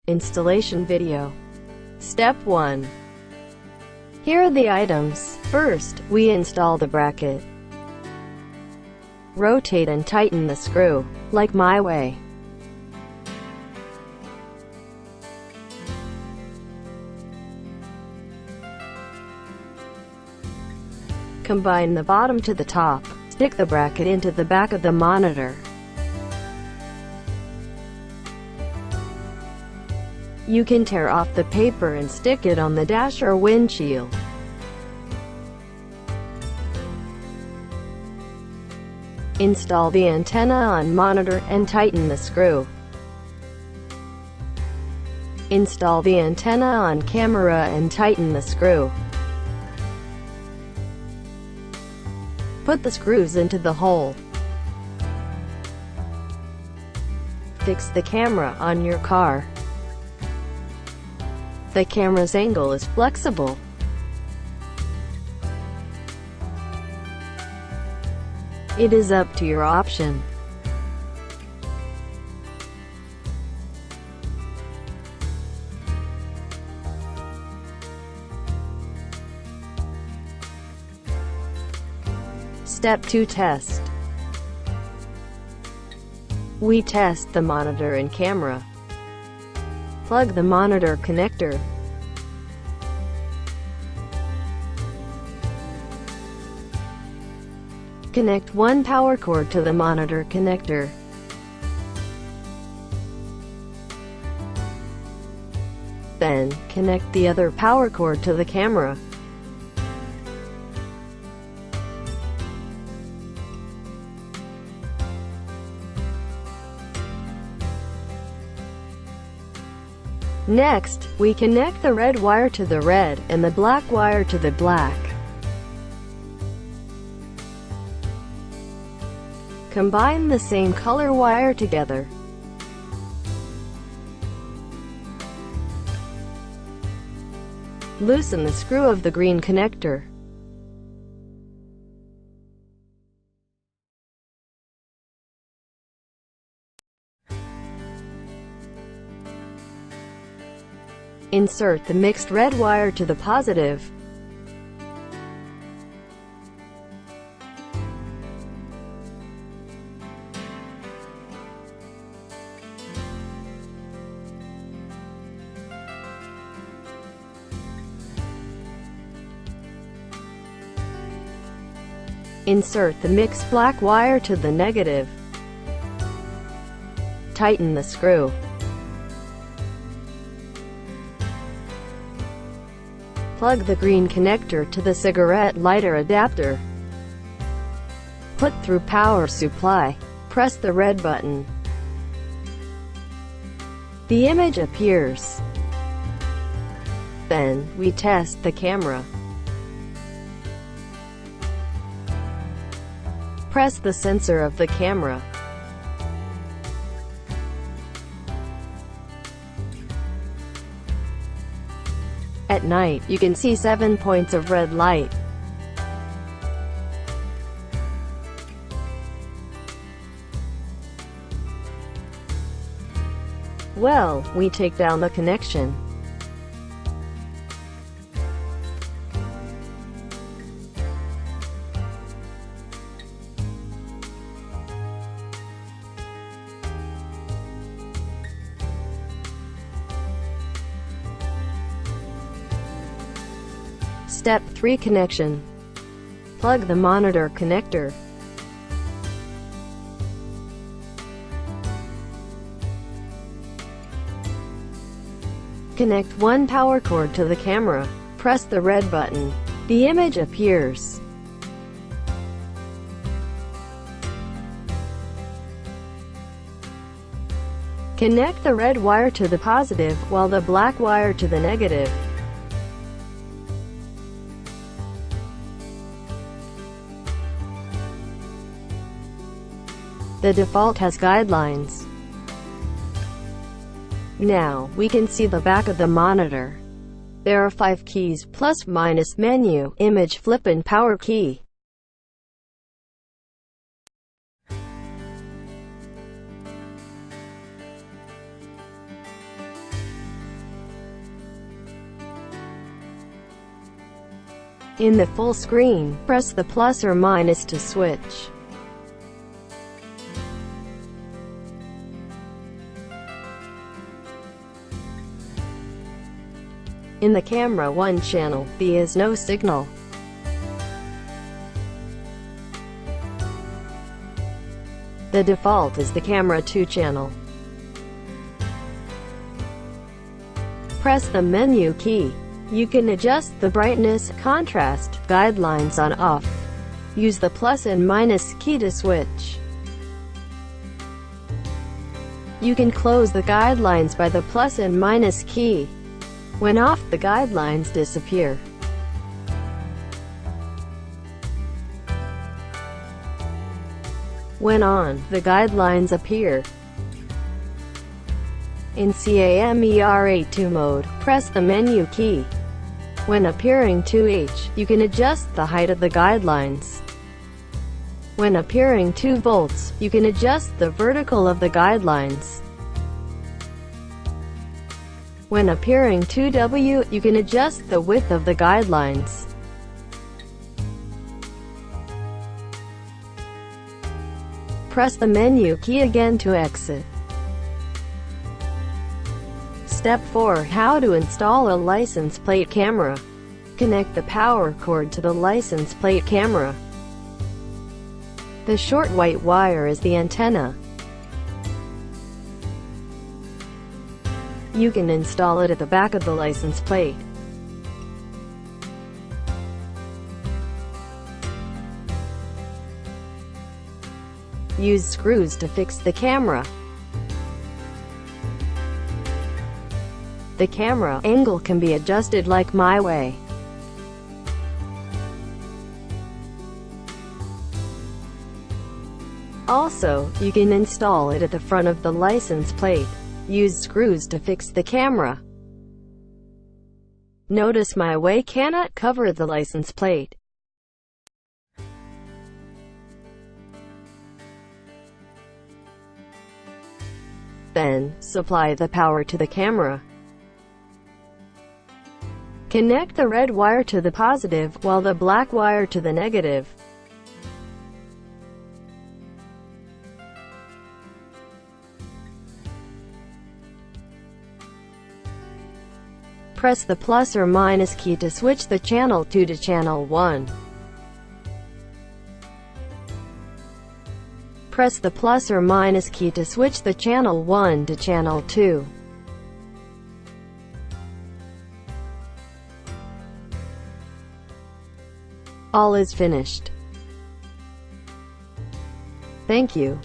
Installation video. Step 1. Here are the items. First, we install the bracket. Rotate and tighten the screw, like my way. Combine the bottom to the top. Stick the bracket into the back of the monitor. You can tear off the paper and stick it on the dash or windshield. Install the antenna on monitor and tighten the screw. Install the antenna on camera and tighten the screw. Put the screws into the hole. Fix the camera on your car. The camera's angle is flexible. It is up to your option. Step 2. Test. We test the monitor and camera. Plug the monitor connector. Connect one power cord to the monitor connector. Then, connect the other power cord to the camera. Next, we connect the red wire to the red, and the black wire to the black. Combine the same color wire together. Loosen the screw of the green connector. Insert the mixed red wire to the positive. Insert the mixed black wire to the negative. Tighten the screw. Plug the green connector to the cigarette lighter adapter. Put through power supply. Press the red button. The image appears. Then, we test the camera. Press the sensor of the camera. At night, you can see 7 points of red light. Well, we take down the connection. Step 3. Connection. Plug the monitor connector. Connect one power cord to the camera. Press the red button. The image appears. Connect the red wire to the positive, while the black wire to the negative. The default has guidelines. Now, we can see the back of the monitor. There are 5 keys, plus, minus, menu, image, flip and power key. In the full screen, press the plus or minus to switch. In the camera 1 channel, there is no signal. The default is the camera 2 channel. Press the menu key. You can adjust the brightness, contrast, guidelines on off. Use the plus and minus key to switch. You can close the guidelines by the plus and minus key. When off, the guidelines disappear. When on, the guidelines appear. In CAMERA2 mode, press the menu key. When appearing 2H, you can adjust the height of the guidelines. When appearing 2 volts, you can adjust the vertical of the guidelines. When appearing 2W, you can adjust the width of the guidelines. Press the menu key again to exit. Step 4. How to install a license plate camera. Connect the power cord to the license plate camera. The short white wire is the antenna. You can install it at the back of the license plate. Use screws to fix the camera. The camera angle can be adjusted like my way. Also, you can install it at the front of the license plate. Use screws to fix the camera. Notice my way cannot cover the license plate. Then, supply the power to the camera. Connect the red wire to the positive, while the black wire to the negative. Press the plus or minus key to switch the channel 2 to channel 1. Press the plus or minus key to switch the channel 1 to channel 2. All is finished. Thank you.